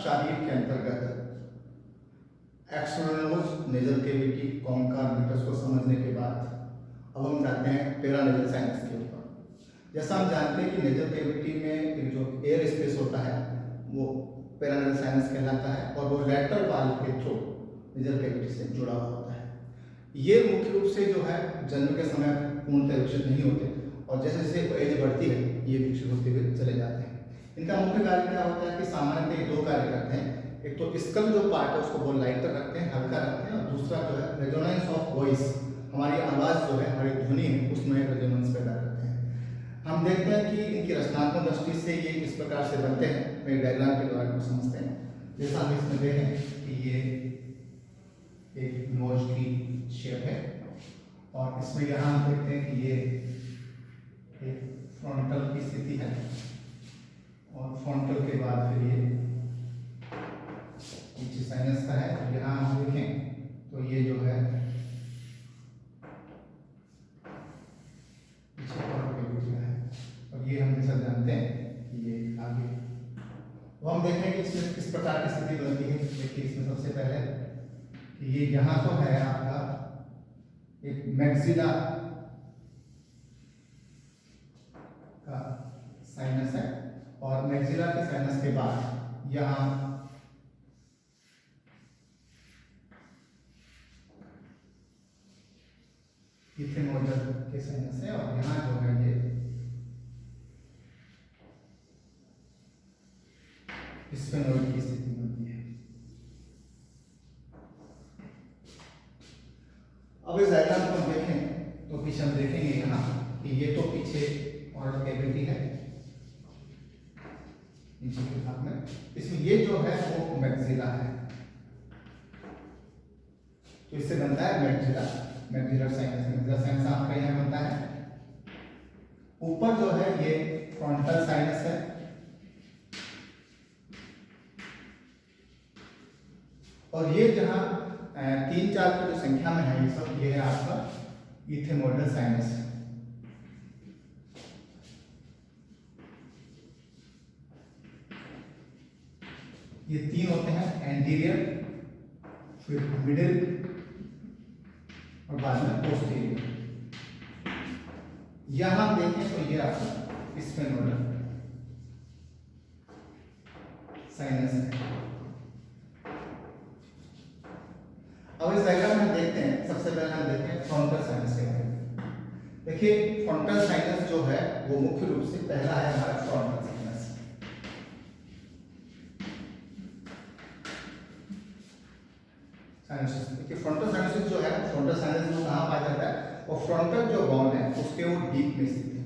शारीर के अंतर्गत external nose, nasal cavity, concha, meatus को समझने के बाद अब हम जाते हैं पेरानेजल साइनस के ऊपर। जैसा हम जानते हैं कि नेजल कैविटी में एक जो एयर स्पेस होता है वो पेरानेजल साइनस कहलाता है और वो लेटरल वाल के थ्रू नेजल कैविटी से जुड़ा हुआ होता है। ये मुख्य रूप से जो है जन्म के समय पूर्णतः विकसित नहीं होते और जैसे जैसे एज बढ़ती है ये विकसित होते हुए चले जाते हैं। इनका मुख्य कार्य क्या होता है कि सामान्यतः दो कार्य करते हैं। एक तो स्कल जो पार्ट है उसको बहुत लाइटर रखते हैं, हल्का रखते हैं, और दूसरा जो है रेजोनेंस ऑफ वॉइस, हमारी आवाज़ जो है, हमारी ध्वनि है, उसमें रेजोनेंस पैदा करते हैं। हम देखते हैं कि इनकी रचनात्मक दृष्टि से ये किस प्रकार से बनते हैं, मैं डायग्राम के द्वारा को समझते हैं। जैसा हम इसमें देखें कि ये एक नोज की शेप है और इसमें यहाँ हम देखते हैं कि ये एक फ्रंटल की स्थिति है और फ्रंटल के बाद फिर ये पीछे साइनस का है। यहाँ हम देखें तो ये जो है पीछे का है और ये हम जैसा जानते हैं कि ये आगे। तो हम देखें कि इसमें किस प्रकार की स्थिति बनती है। देखिए इसमें सबसे पहले कि ये यहाँ तो है आपका एक मैक्सिला का साइनस है और मैक्सिला के साइनस के बाद यहाँ इथेनोइडल के साइनस है और यहाँ जो है ये स्फेनोइड की स्थिति बनती है। अब इस डायग्राम को हम देखें तो पीछे हम देखेंगे यहाँ कि ये तो पीछे ऑरल कैविटी है नीचे के भाग में, इसमें ये जो है वो मैक्सिला है, तो इससे बनता है मैक्सिला, मैक्सिलर साइनस। मैक्सिलर साइनस आपका यहाँ बनता है। ऊपर जो है ये फ्रंटल साइनस है और ये जहाँ 3-4 की जो संख्या में है ये सब, ये है आपका इथेनोइडल साइनस। ये 3 होते हैं, एंटीरियर, फिर मिडिल और बाद में पोस्टीरियर। यहां हम देखें तो ये आपका स्फेनोइडल साइनस है। अब इस डायग्राम में देखते हैं, सबसे पहले हम देखते हैं फ्रंटल साइनस के बारे में। देखिए फ्रंटल साइनस जो है वो मुख्य रूप से पहला है हमारा फ्रंटल साइनस। देखिए फ्रंटल साइनस जो है, फ्रंटल साइनस जो कहाँ पाया जाता है, और फ्रंटल जो बोन है उसके वो डीप में स्थित है,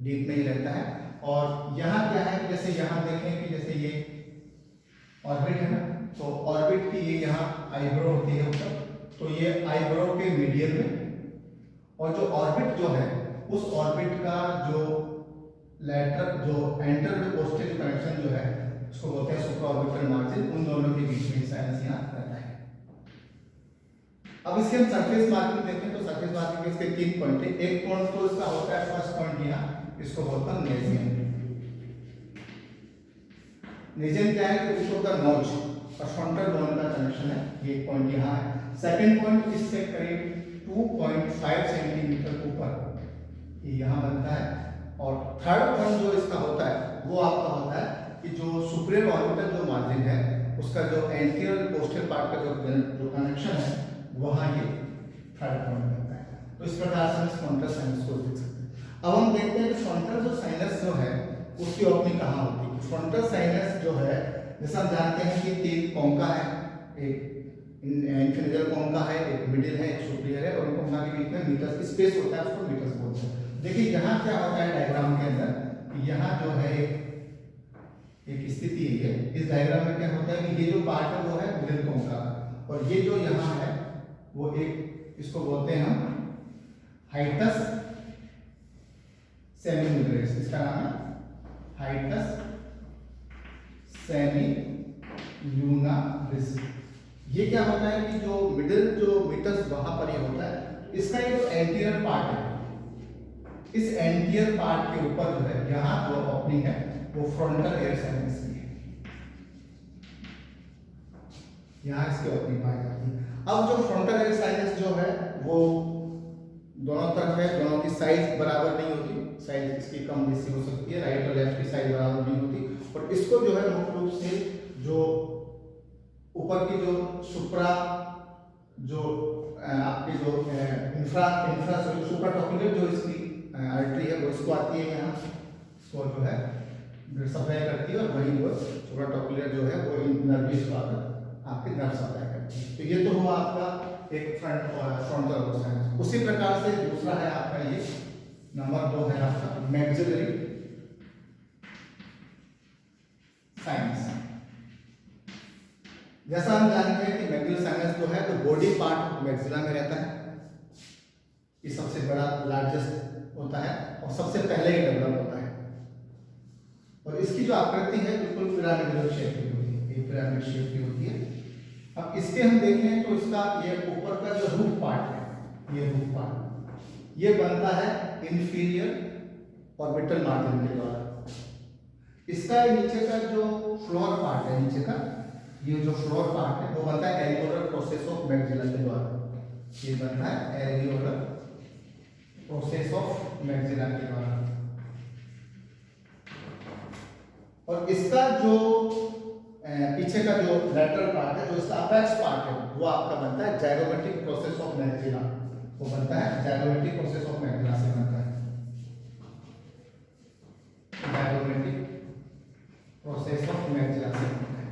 डीप में ही रहता है। और यहाँ क्या है, जैसे यहाँ देखें कि जैसे ये ऑर्बिट है ना, तो ऑर्बिट की ये यहाँ आईब्रो होती है ऊपर, तो ये आईब्रो के मीडियल में, और जो ऑर्बिट जो है उस ऑर्बिट का जो लेटर जो एंटर पोस्टेरियर कनेक्शन जो है उसको बोलते हैं सुप्राऑर्बिटल मार्जिन, उन दोनों के बीच में साइनस यहाँ रहता है। अब इसके हम सरफेस मार्किंग देखें तो सरफेस मार्किंग के इसके 3 पॉइंट है। एक पॉइंट तो इसका होता है फर्स्ट पॉइंट यहाँ, इसको बोलते हैं नेजियन। नेजियन क्या है कि इसको का नोच और फ्रंटल बोन का कनेक्शन है, ये पॉइंट यहाँ है। सेकंड पॉइंट इससे करीब 2.5 सेंटीमीटर ऊपर ये यहाँ बनता है। और थर्ड पॉइंट जो इसका होता है वो आपका होता है कि जो सुपीरियर ऑर्बिटल जो मार्जिन है उसका जो एंटीरियर पोस्टीरियर पार्ट का जो कनेक्शन है वहाँ ये थर्ड पॉइंट बनता है। तो इस प्रकार से हम फ्रंटल साइनस को देख सकते हैं। अब हम देखते हैं कि फ्रंटल जो साइनस जो है उसकी ओपनिंग कहाँ होती है। फ्रंटल साइनस जो है जैसा हम जानते हैं कि 3 कॉन्का है, एक इन्फिनिटल कॉन्का है, एक मिडिल है, एक सुपीरियर है, और इन कॉन्का के बीच में मीटर्स स्पेस होता है, उसको मीटर्स बोलते हैं। देखिए यहाँ क्या होता है डायग्राम के अंदर, यहाँ जो है एक स्थिति है। इस डायग्राम में क्या होता है कि ये जो पार्ट है वो है मिडिल कॉन्का, और ये जो यहाँ है वो एक, इसको बोलते हैं हम हाइटस सेमीन्यूक्लियस, इसका नाम है हाइटस सेमीन्यूक्लियस। ये क्या होता है कि जो मिडिल जो मीटर्स वहां पर ये होता है, इसका ये जो एंटीरियर पार्ट है, इस एंटीरियर पार्ट के ऊपर जो है यहाँ जो ओपनिंग है वो फ्रंटल एयर साइनस की है। यहाँ इसकी ओपनिंग पाई जाती है। अब जो फ्रंटल एयर साइनस जो है वो दोनों तरफ है, दोनों की साइज बराबर नहीं होती, साइज इसकी कम बेसी हो सकती है, राइट और लेफ्ट की साइज बराबर नहीं होती। और इसको जो है मुख्य रूप से जो ऊपर की जो सुप्रा जो आपकी जो इंफ्रा इंफ्रा सुप्राटॉक्युलर जो इसकी आर्टरी है वो इसको आती है यहाँ, इसको जो है ब्लड सप्लाई करती है, और वही वो सुप्राटॉक्युलर जो है वो नर्व को आकर आपके नर्व सप्लाई करती है। तो ये तो हुआ आपका एक फ्रंटल साइनस। उसी प्रकार से दूसरा है आपका ये नंबर 2 है आपका मैक्सिलरी साइनस। जैसा हम जानते हैं कि मैक्सिलरी साइनस जो है तो बॉडी पार्ट मैक्सिला में रहता है, ये सबसे बड़ा लार्जेस्ट होता है और सबसे पहले ही डेवलप होता है। और इसकी जो आकृति है बिल्कुल पिरामिडल शेप की होती है, ये पिरामिड शेप की होती है। अब इसके हम देखें तो इसका ये ऊपर का जो रूफ पार्ट है, ये रूफ पार्ट ये बनता है इंफीरियर ऑर्बिटल मार्जिन के द्वारा। इसका नीचे का जो फ्लोर पार्ट है, नीचे का ये जो फ्लोर पार्ट है वो बनता है एल्वियोलर प्रोसेस ऑफ मैक्सिला के द्वारा, ये बनता है एल्वियोलर प्रोसेस ऑफ मैक्सिला के द्वारा। और इसका जो पीछे का जो लैटरल पार्ट है, जो इसका अपेक्स पार्ट है, वो आपका बनता है जाइगोमेट्रिक प्रोसेस ऑफ मैक्सिला, वो बनता है जाइगोमेट्रिक प्रोसेस ऑफ मैक्सिला से बनता है, जाइगोमेट्रिक प्रोसेस ऑफ मैक्सिला से बनता है।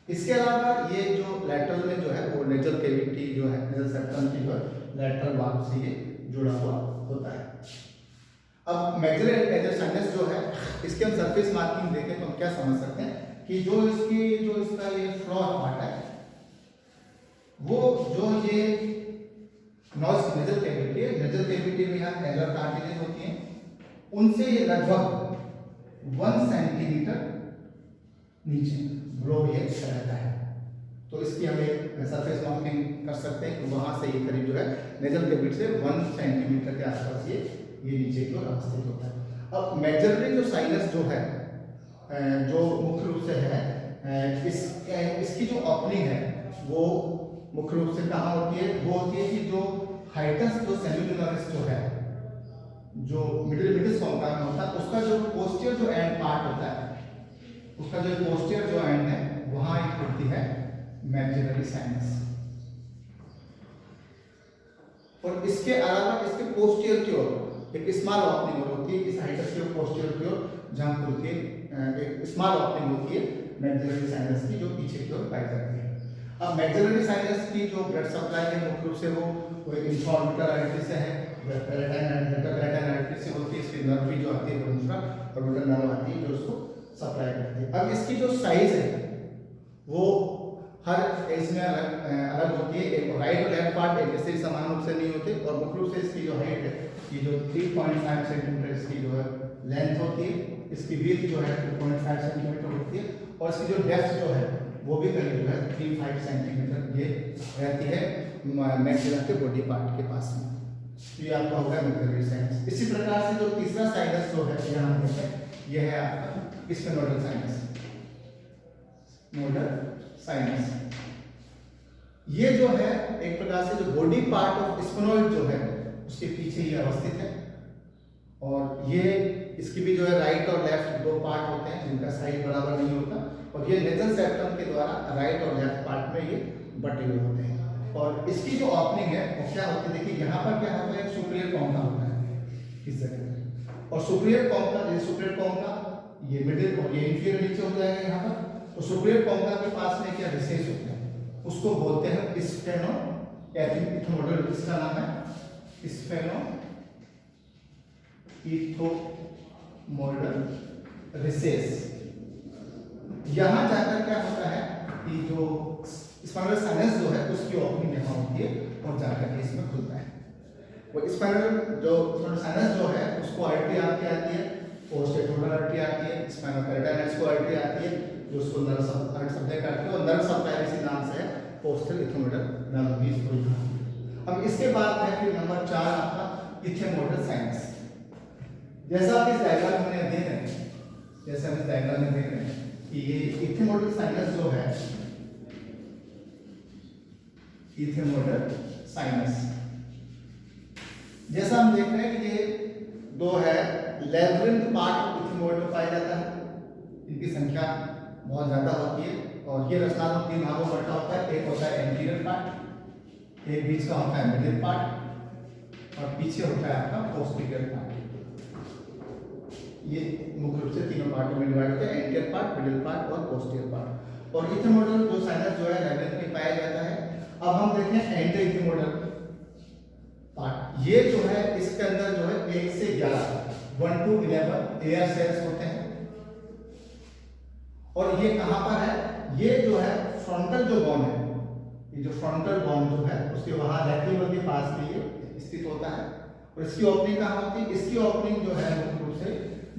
इसके अलावा ये जो लैटरल में जो है वो नेजल कैविटी जो है, नेजल सेप्टम की जो लैटरल वाल्व से ये जुड़ा हुआ होता है। अब मैक्सिलरी साइनस जो है इसके हम सरफेस मार्किंग देखें तो हम क्या समझ सकते हैं कि जो इसका ये फ्लोर पार्ट है वो जो ये नॉज नेजल कैविटी है, नेजल कैविटी में यहाँ एलर कार्टिलेज होती हैं, उनसे ये लगभग 1 सेंटीमीटर नीचे ब्लो ये रहता है। तो इसकी हम एक सरफेस मार्किंग कर सकते हैं कि वहां से ये करीब जो है नेजल कैविटी से 1 सेंटीमीटर के आसपास ये नीचे की ओर अवस्थित होता है। अब मैक्सिलरी जो साइनस जो है जो मुख्य रूप से है इसकी जो ओपनिंग है वो मुख्य रूप से कहाँ होती है, वो होती है कि जो हाइटस जो सेल्यूलरिस जो है, जो मिडिल कॉन्काव में होता है, उसका जो पोस्टीरियर जो एंड पार्ट होता है, उसका जो पोस्टीरियर जो एंड है वहां एक होती है मैक्सिलरी साइनस। और इसके अलावा इसके पोस्टीरियर की ओर एक स्मॉल ओपनिंग होती है, इस हाइटस के पोस्टीरियर की ओर जहां खुलती है एक स्मॉल ओपनिंग होती है मैक्सिलरी साइनस की, जो पीछे की ओर पाई जाती है। अब मैक्सिलरी साइनस की जो ब्लड सप्लाई है मुख्य रूप से वो इंफ्राऑर्बिटल आर्टरी से है, पैलेटाइन आर्टरी से होती है, इसकी नर्व भी जो आती है वो इंफ्राऑर्बिटल नर्व आती है जो उसको सप्लाई करती है। अब इसकी जो साइज है वो हर इसमें अलग होती है, एक राइट और लेफ्ट पार्ट एक जैसे समान रूप से नहीं होते, और मुख्य रूप से इसकी जो हाइट है ये जो 3.5 सेंटीमीटर इसकी जो है लेंथ होती है, इसकी विड्थ जो है 2.5 सेंटीमीटर होती है, और इसकी जो डेप्थ जो है वो भी करीब जो है 3-5 सेंटीमीटर ये रहती है मैक्सिला के बॉडी पार्ट के पास में। तो ये आपका होगा मैक्सिलरी साइनस। इसी प्रकार से जो तीसरा साइनस जो है यहाँ पे ये है आपका स्फेनोइडल साइनस, नोडल साइनस। ये जो है एक प्रकार से जो बॉडी पार्ट ऑफ स्फेनोइड जो है उसके पीछे ये अवस्थित है, और ये इसकी भी जो है राइट और लेफ्ट दो पार्ट होते हैं जिनका साइज बराबर नहीं होता, और ये नेजल सेप्टम के द्वारा राइट और लेफ्ट पार्ट में ये बटे हुए होते हैं। और इसकी जो ओपनिंग है वो क्या होती है, देखिए यहाँ पर क्या होता है, सुपीरियर कॉन्का होता है इस जगह पे, और सुपीरियर कॉन्का ये सुपीरियर कॉन्का ये मिडिल और ये इंफीरियर नीचे हो जाएगा यहाँ पर। तो सुपीरियर कॉन्का के पास में क्या रिसेस होता है उसको बोलते हैं स्फेनो इथोमोडल, इसका नाम है स्फेनो इथोमोडल रिसेस। यहाँ जाकर क्या होता है कि जो स्पाइनल साइनस जो है उसकी ओपनिंग यहाँ होती है और जाकर के इसमें खुलता है। वो स्पाइनल जो स्पाइनल साइनस जो है उसको आर्टरी आपकी आती है, पोस्टेरोडल आर्टरी आती है, स्पाइनल पैराटाइनस को आर्टरी आती है जो उसको नर्व सप्लाई करती है, और नर्व सप्लाई इसी नाम से है पोस्टल इथोमोडल नर्व भी इसको यहाँ। अब इसके बाद है फिर नंबर 4 आपका इथेमोडल साइनस। जैसा आप इस डायग्राम में देख रहे हैं, जैसे हम इस डायग्राम में देख रहे हैं कि ये इथिमोडल साइनस जो है, इथिमोडल साइनस, जैसा हम देख रहे हैं कि ये दो है लेब्रिंथ पार्ट इथिमोडल पाया जाता है, इनकी संख्या बहुत ज्यादा होती है और ये रचनात्मक तीन भागों में बंटा होता है। एक होता है एंटीरियर पार्ट, एक बीच का होता है मिडिल पार्ट और पीछे होता है आपका पोस्टीरियर पार्ट। ये मुख्य रूप से तीनों पार्टों में डिवाइड होते हैं, एंटीरियर पार्ट, मिडिल पार्ट और पोस्टीरियर पार्ट। और इथिमोडल जो साइनस जो है लेब्रिंथ में पाया जाता है। अब हम देखें एंटी इथिमोडल पार्ट, ये जो है इसके अंदर जो है 1 से 11 1 to 11 एयर सेल्स होते हैं और ये कहां पर है, ये जो है फ्रंटल जो बोन है, ये जो फ्रंटल बोन जो है उसके वहां लैक्रिमल के पास में ये स्थित होता है। और इसकी ओपनिंग कहां होती है, इसकी ओपनिंग जो है मुख्य रूप से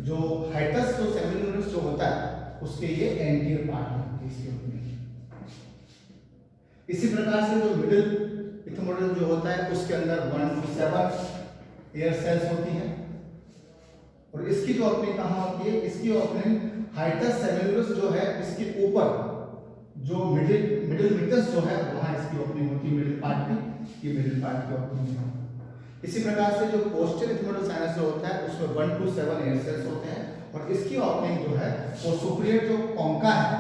जो हाइटस जो सेमिनोरस जो होता है उसके ये एंटीरियर पार्ट में होती है इसकी ओपनिंग। इसी प्रकार से जो मिडिल इथिमोडल जो होता है उसके अंदर 1 to 7 एयर सेल्स होती है और इसकी जो ओपनिंग कहां होती है, इसकी ओपनिंग हाइटस सेमिनोरस जो है इसके ऊपर जो मिडिल मिटस जो है वहां इसकी ओपनिंग होती है मिडिल पार्ट की, ये मिडिल पार्ट की ओपनिंग है। इसी प्रकार से जो पोस्टीरियर इथिमोडल साइनस जो होता है उसमें 1 to 7 एयर सेल्स होते हैं और इसकी ओपनिंग जो है वो सुपीरियर जो कोंका है,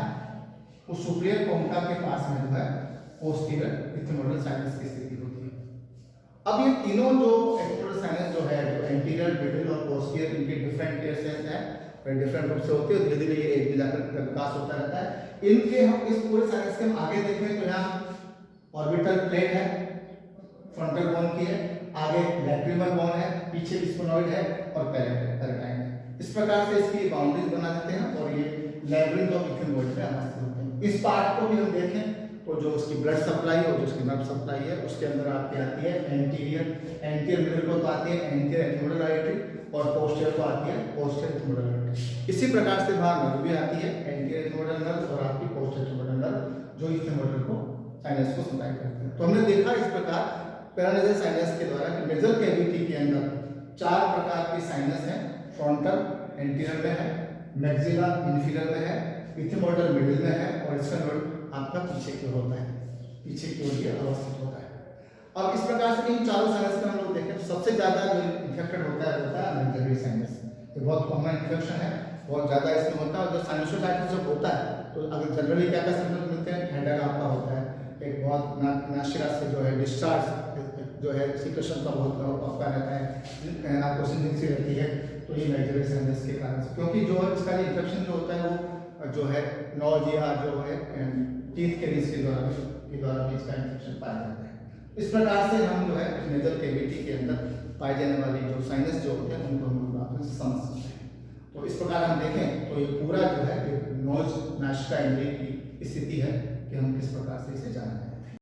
उस सुपीरियर कोंका के पास में जो है पोस्टीरियर इथिमोडल साइनस की स्थिति होती है। अब ये तीनों जो इथिमोडल साइनस जो है, जो एंटीरियर, मिडिल और पोस्टीरियर, इनके डिफरेंट एयर सेल्स हैं, डिफरेंट रूप से होते हैं, धीरे धीरे ये एक जाकर विकास होता रहता है। इनके हम इस पूरे साइनस के हम आगे देखें तो यहाँ ऑर्बिटल प्लेट है, फ्रंटल बोन की है, आगे लैक्रिमल बोन है, पीछे स्फेनोइड है और पैलेटाइन है। इस प्रकार से इसकी बाउंड्रीज बना देते हैं और ये लेब्रिंथ ऑफ इथिमोइड में अवस्थित होते हैं। इस पार्ट को भी हम देखें तो जो उसकी ब्लड सप्लाई और जो उसकी नर्व सप्लाई है उसके अंदर आपकी आती है एंटीरियर मिडिल को तो आती है एंटीरियर इथिमोडल आर्टरी और पोस्टीरियर को आती है पोस्टीरियर इथिमोडल आर्टरी। इसी प्रकार से वहां नर्व भी आती है, एंटीरियर इथिमोडल नर्व और आपकी पोस्टीरियर इथिमोडल नर्व जो इथिमोडल को साइनस को सप्लाई करते हैं। तो हमने देखा इस प्रकार पैरानेजल साइनस के द्वारा कि नेजल कैविटी के अंदर 4 प्रकार की साइनस हैं, फ्रंटल एंटीरियर में है, मैक्सिला इंफीरियर में है, इथिमोडल मिडिल में है और स्फेनोइड आपका पीछे की ओर होता है, पीछे की ओर ये अवस्थित होता है। अब इस प्रकार से इन चारों साइनस में हम लोग देखें तो सबसे ज्यादा जो इन्फेक्टेड होता है मैक्सिलरी साइनस। ये बहुत कॉमन इन्फेक्शन है, बहुत ज्यादा इसमें होता है और जब साइनोसाइटिस जब होता है तो अगर जनरली क्या क्या सिम्टम्स मिलते हैं, हेडेक आपका होता है, एक बहुत नासिका से जो है डिस्चार्ज जो है सीक्रेशन का बहुत आपका रहता है, आपको स्निफिंग सी रहती है, तो ये मैक्सिलरी साइनस के कारण से, क्योंकि जो इसका इन्फेक्शन जो होता है वो जो है नोज या जो है टीथ के रीच के द्वारा भी इसका इन्फेक्शन पाया जाता है। इस प्रकार से हम जो है नेजल कैविटी के अंदर पाए जाने वाली जो साइनस जो होते हैं उनको हम लोग समझ सकते हैं। तो इस प्रकार हम देखें तो ये पूरा जो है नोज नासिका इंद्रिय की स्थिति है कि हम किस प्रकार से इसे जाना है।